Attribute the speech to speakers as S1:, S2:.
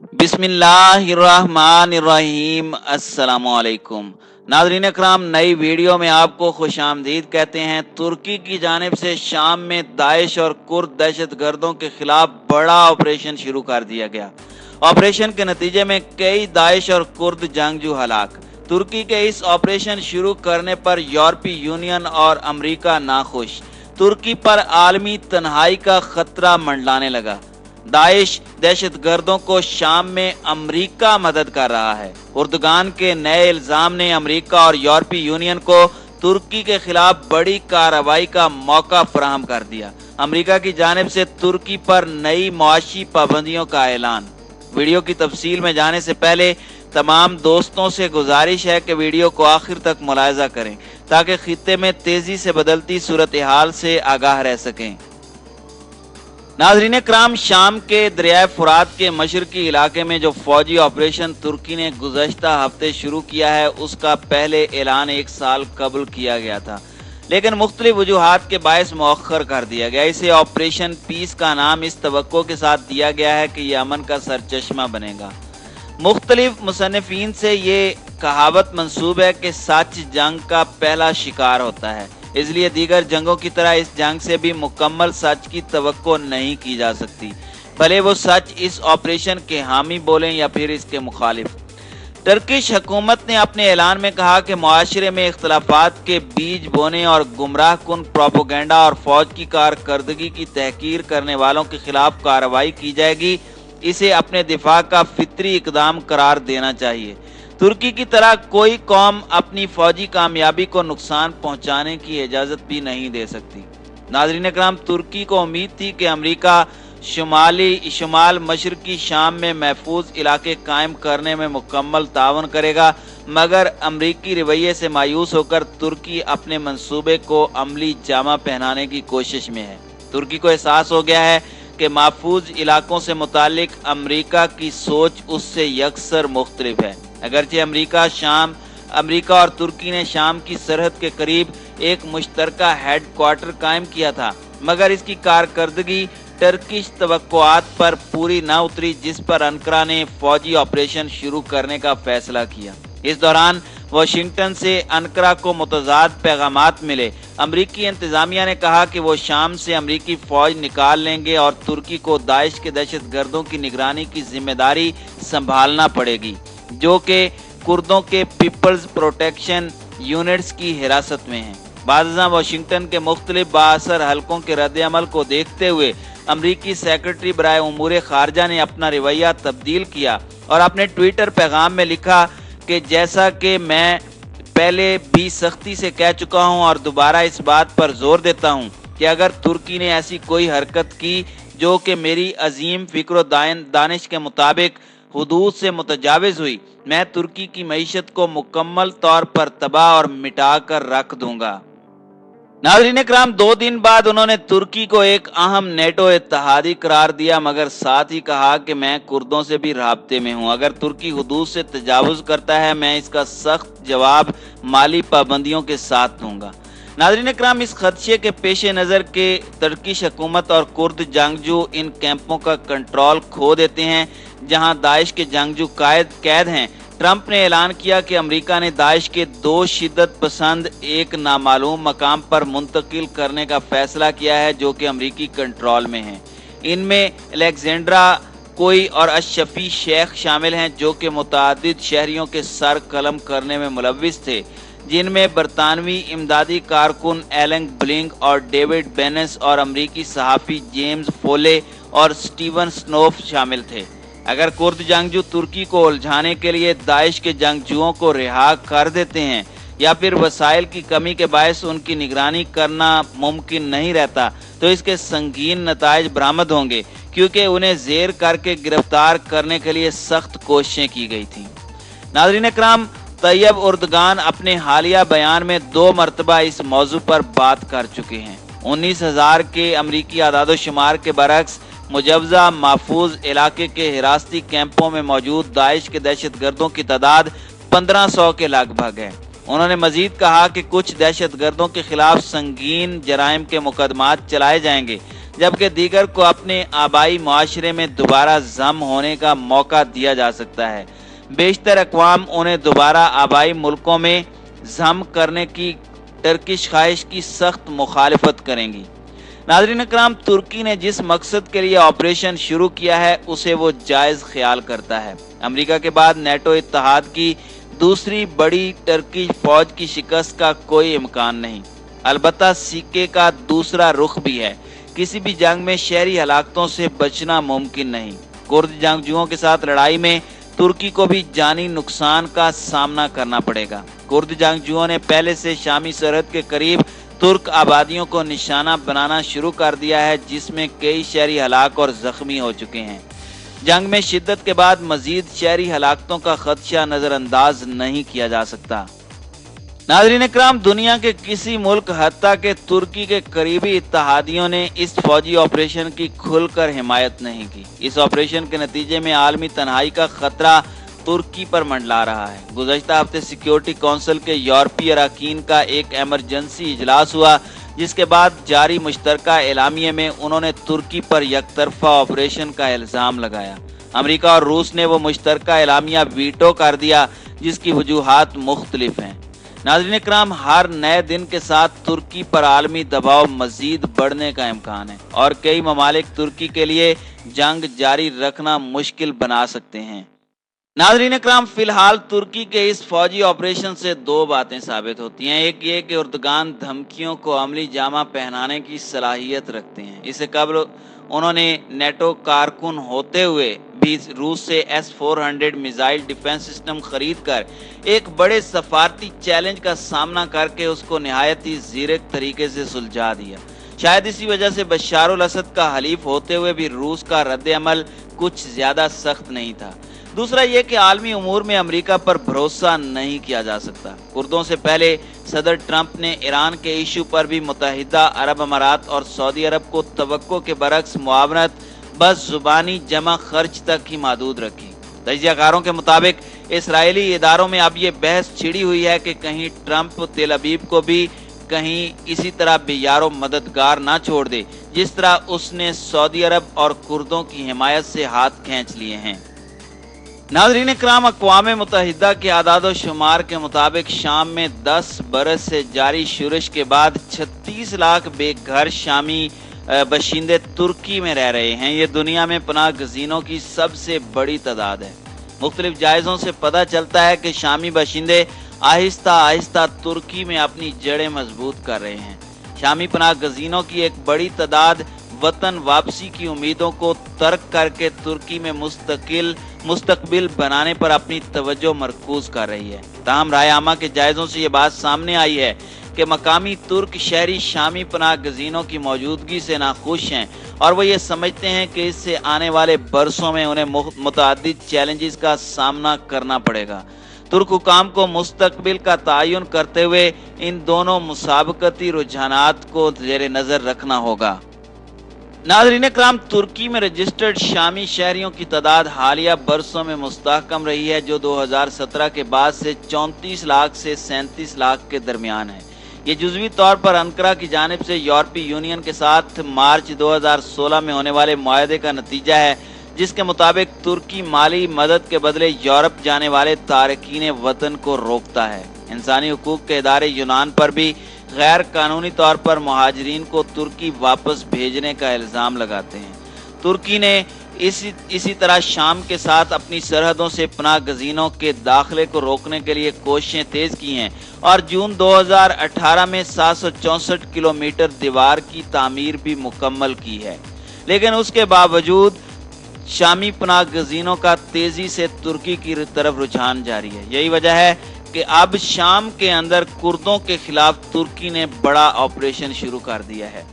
S1: बिस्मिल्लाहिर्रहमानिर्रहीम। अस्सलामुअलैकुम नाज़रीन अकराम, नई वीडियो में आपको खुश आमदीद कहते हैं। तुर्की की जानिब से शाम में दाइश और कुर्द दहशत गर्दों के खिलाफ बड़ा ऑपरेशन शुरू कर दिया गया। ऑपरेशन के नतीजे में कई दाइश और कुर्द जंगजू हलाक। तुर्की के इस ऑपरेशन शुरू करने पर यूरोपीय यूनियन और अमरीका नाखुश। तुर्की पर आलमी तन्हाई का खतरा मंडलाने लगा। दाइश दहशत गर्दों को शाम में अमरीका मदद कर रहा है। उर्दगान के नए इल्जाम ने अमरीका और यूरोपीय यूनियन को तुर्की के खिलाफ बड़ी कार्रवाई का मौका फराहम कर दिया। अमरीका की जानिब से तुर्की पर नई मुआशी पाबंदियों का ऐलान। वीडियो की तफसील में जाने से पहले तमाम दोस्तों से गुजारिश है कि वीडियो को आखिर तक मुलाहिजा करें ताकि खित्ते में तेजी से बदलती सूरत हाल से आगाह रह सकें। नाज़रीन कराम, शाम के दरियाए फुरात के मशरकी इलाके में जो फौजी ऑपरेशन तुर्की ने गुज़श्ता हफ्ते शुरू किया है, उसका पहले ऐलान 1 साल कबल किया गया था, लेकिन मुख्तलिफ वजूहात के बायस मौखर कर दिया गया। इसे ऑपरेशन पीस का नाम इस तवक्को के साथ दिया गया है कि यह अमन का सरचश्मा बनेगा। मुख्तलिफ मुसन्निफीन से ये कहावत मंसूब है कि सच जंग का पहला शिकार होता है, इसलिए दीगर जंगों की तरह इस जंग से भी मुकम्मल सच की तवक्को नहीं की जा सकती, भले वो सच इस ऑपरेशन के हामी बोलें या फिर इसके मुखालिफ। टर्किश हुकूमत ने अपने ऐलान में कहा कि मुआशरे में इख्तलाफात के बीज बोने और गुमराह कुन प्रोपोगंडा और फौज की कारकर्दगी की तहकीर करने वालों के खिलाफ कार्रवाई की जाएगी। इसे अपने दिफा का फितरी इकदाम करार देना चाहिए। तुर्की की तरह कोई कौम अपनी फौजी कामयाबी को नुकसान पहुंचाने की इजाज़त भी नहीं दे सकती। नाज़रीन कराम, तुर्की को उम्मीद थी कि अमेरिका शुमाल मशरकी शाम में महफूज इलाके कायम करने में मुकम्मल तावन करेगा, मगर अमरीकी रवैये से मायूस होकर तुर्की अपने मंसूबे को अमली जामा पहनाने की कोशिश में है। तुर्की को एहसास हो गया है कि महफूज इलाकों से मुतालिक अमरीका की सोच उससे यकसर मुख्तलिफ है। अगरचे अमरीका और तुर्की ने शाम की सरहद के करीब एक मुश्तरका हेड क्वार्टर कायम किया था, मगर इसकी कारकर्दगी टर्किश तवक्कुआत पर पूरी न उतरी, जिस पर अंकारा ने फौजी ऑपरेशन शुरू करने का फैसला किया। इस दौरान वाशिंगटन से अंकारा को मुतज़ाद पैगामात मिले। अमरीकी इंतजामिया ने कहा कि वो शाम से अमरीकी फौज निकाल लेंगे और तुर्की को दाइश के दहशत गर्दों की निगरानी की जिम्मेदारी संभालना पड़ेगी, जो कि कुर्दों के पीपल्स प्रोटेक्शन यूनिट्स की हिरासत में हैं। बाज़ वाशिंगटन के मुख्तलिफ बाअसर हलकों के रद्द-ए-अमल को देखते हुए अमरीकी सेक्रेटरी बराए उमूर खारजा ने अपना रवैया तब्दील किया और अपने ट्विटर पैगाम में लिखा कि जैसा कि मैं पहले भी सख्ती से कह चुका हूं और दोबारा इस बात पर जोर देता हूं कि अगर तुर्की ने ऐसी कोई हरकत की जो कि मेरी अजीम फिक्र दानिश के मुताबिक हुदूद से मुतजाविज हुई, मैं तुर्की की मईशत को मुकम्मल तौर पर तबाह और मिटा कर रख दूंगा। नाज़रीन कराम, 2 दिन बाद उन्होंने तुर्की को एक अहम नेटो इत्तेहादी करार दिया, मगर साथ ही कहा कि मैं कुर्दों से भी राब्ते में हूँ। अगर तुर्की हुदूद से तजावुज़ करता है, मैं इसका सख्त जवाब माली पाबंदियों के साथ दूंगा। नाज़रीन कराम, इस खदशे के पेश नज़र के टर्किश हुकूमत और कुर्द जंगजू इन कैंपों का कंट्रोल खो देते हैं जहाँ दाइश के जंगजू कैद हैं। ट्रंप ने ऐलान किया कि अमेरिका ने दाइश के 2 शिद्दत पसंद एक नामालूम मकाम पर मुंतकिल करने का फैसला किया है, जो कि अमेरिकी कंट्रोल में है। इनमें अलेक्जेंड्रा कोई और अशफी शेख शामिल हैं, जो कि मुतादिद शहरियों के सर कलम करने में मुलविस थे, जिनमें बरतानवी इमदादी कारकुन एलन ब्लिंग और डेविड बेनेस और अमरीकी सहाफ़ी जेम्स फोले और स्टीवन स्नोफ शामिल थे। अगर कुर्द जंगजू तुर्की को उलझाने के लिए दाइश के जंगजुओं को रिहा कर देते हैं या फिर वसाइल की कमी के बायस उनकी निगरानी करना मुमकिन नहीं रहता, तो इसके संगीन नताइज बरामद होंगे, क्योंकि उन्हें जेर करके गिरफ्तार करने के लिए सख्त कोशिशें की गई थी। नाज़रीन कराम, तैयब उर्दगान अपने हालिया बयान में 2 मरतबा इस मौजू पर बात कर चुके हैं। 19,000 के अमरीकी आदादोशुमार के बरक्स मुजवजा महफूज इलाके के हिरासती कैंपों में मौजूद दाइश के दहशत गर्दों की तादाद 1500 के लगभग है। उन्होंने मजीद कहा कि कुछ दहशत गर्दों के खिलाफ संगीन जराइम के मुकदमात चलाए जाएंगे, जबकि दीगर को अपने आबाई मुआशरे में दोबारा जम होने का मौका दिया जा सकता है। बेशतर अक़वाम उन्हें दोबारा आबाई मुल्कों में जम करने की टर्किश ख्वाहिश की सख्त मुखालिफत करेंगी। नाज़रीन इकराम, तुर्की ने जिस मकसद के लिए ऑपरेशन शुरू किया है उसे वो जायज़ ख्याल करता है। अमेरिका के बाद नेटो इत्तेहाद की दूसरी बड़ी टर्की फौज की शिकस्त का कोई इम्कान नहीं। अलबत्ता सिक्के का दूसरा रुख भी है। किसी भी जंग में शहरी हलाकतों से बचना मुमकिन नहीं। कुर्द जंगजुओं के साथ लड़ाई में तुर्की को भी जानी नुकसान का सामना करना पड़ेगा। कुर्द जंगजुओं ने पहले से शामी सरहद के करीब तुर्क आबादियों को निशाना बनाना शुरू कर दिया है, जिसमें कई शहरी हलाक और जख्मी हो चुके हैं। जंग में शिद्दत के बाद मजीद शहरी हलाकतों का खदशा नजरअंदाज नहीं किया जा सकता। नाज़रीन इकराम, दुनिया के किसी मुल्क हत्ता के तुर्की के करीबी इत्तेहादियों ने इस फौजी ऑपरेशन की खुलकर हिमायत नहीं की। इस ऑपरेशन के नतीजे में आलमी तन्हाई का खतरा तुर्की पर मंडला रहा है। गुज़श्ता हफ्ते सिक्योरिटी काउंसिल के यूरोपीय अरकान का एक एमरजेंसी इजलास हुआ, जिसके बाद जारी मुश्तरका एलामिये में उन्होंने तुर्की पर यकतरफा ऑपरेशन का इल्ज़ाम लगाया। अमेरिका और रूस ने वो मुश्तरका एलामिया वीटो कर दिया, जिसकी वजूहात मुख्तलिफ हैं। नाज़रीन इकराम, हर नए दिन के साथ तुर्की पर आलमी दबाव मजीद बढ़ने का इम्कान है और कई ममालिक तुर्की के लिए जंग जारी रखना मुश्किल बना सकते हैं। नाज़रीन इकराम, फिलहाल तुर्की के इस फौजी ऑपरेशन से दो बातें साबित होती हैं। एक ये कि उर्दगान धमकियों को अमली जामा पहनाने की सलाहियत रखते हैं। इससे कबल उन्होंने नेटो कारकुन होते हुए भी रूस से S-400 मिसाइल डिफेंस सिस्टम खरीद कर एक बड़े सफारती चैलेंज का सामना करके उसको निहायत ही ज़ीरक तरीके से सुलझा दिया। शायद इसी वजह से बशार अल असद का हलीफ होते हुए भी रूस का रद्द अमल कुछ ज़्यादा सख्त नहीं था। दूसरा ये कि आलमी उमूर में अमेरिका पर भरोसा नहीं किया जा सकता। कुर्दों से पहले सदर ट्रंप ने ईरान के इशू पर भी मुत्तहिदा अरब अमारात और सऊदी अरब को तवक्को के बरक्स मुआवनत बस जुबानी जमा खर्च तक ही महदूद रखी। तजियाकारों के मुताबिक इसराइली इदारों में अब ये बहस छिड़ी हुई है कि कहीं ट्रंप तेल अबीब को भी कहीं इसी तरह बेयारो मददगार ना छोड़ दे, जिस तरह उसने सऊदी अरब और कुर्दों की हिमायत से हाथ खींच लिए हैं। नाज़रीन इकराम, अक़वाम मुत्तहिदा के आदाद शुमार के मुताबिक शाम में 10 बरस से जारी शुरश के बाद 36 लाख बेघर शामी बशिंदे तुर्की में रह रहे हैं। ये दुनिया में पनाह गज़ीनों की सबसे बड़ी तादाद है। मुख्तलिफ जायज़ों से पता चलता है कि शामी बशिंदे आहिस्ता आहिस्ता तुर्की में अपनी जड़ें मजबूत कर रहे हैं। शामी पनाह गज़ीनों की एक बड़ी तादाद वतन वापसी की उम्मीदों को तर्क करके तुर्की में मुस्तकबिल बनाने पर अपनी तवज्जो मरकूज कर रही है। ताहम राय आमा के जायज़ों से ये बात सामने आई है कि मकामी तुर्क शहरी शामी पनाह गज़ीनों की मौजूदगी से नाखुश हैं और वो ये समझते हैं कि इससे आने वाले बरसों में उन्हें मुतअद्दिद चैलेंजेस का सामना करना पड़ेगा। तुर्क हुकाम को मुस्तकबिल का तयन करते हुए इन दोनों मुसाबकती रुझानात को ज़ेरे नज़र रखना होगा। नाज़रीन इकराम, तुर्की में रजिस्टर्ड शामी शहरियों की तादाद हालिया बरसों में मुस्तहकम रही है, जो 2017 के बाद से 34 लाख से 37 लाख के दरमियान है। ये जुज़वी तौर पर अंकारा की जानिब से यूरोपीय यूनियन के साथ मार्च 2016 में होने वाले मुआहदे का नतीजा है, जिसके मुताबिक तुर्की माली मदद के बदले यूरोप जाने वाले तारकीन वतन को रोकता है। इंसानी हुकूक के इदारे यूनान पर भी गैर कानूनी तौर पर मुहाजिरीन को तुर्की वापस भेजने का इल्ज़ाम लगाते हैं। तुर्की ने इसी तरह शाम के साथ अपनी सरहदों से पनाह गज़ीनों के दाखिले को रोकने के लिए कोशिशें तेज़ की हैं और जून 2018 में 764 किलोमीटर दीवार की तामीर भी मुकम्मल की है। लेकिन उसके बावजूद शामी पनाह गज़ीनों का तेज़ी से तुर्की की तरफ रुझान जारी है। यही वजह है कि अब शाम के अंदर कुर्दों के खिलाफ तुर्की ने बड़ा ऑपरेशन शुरू कर दिया है।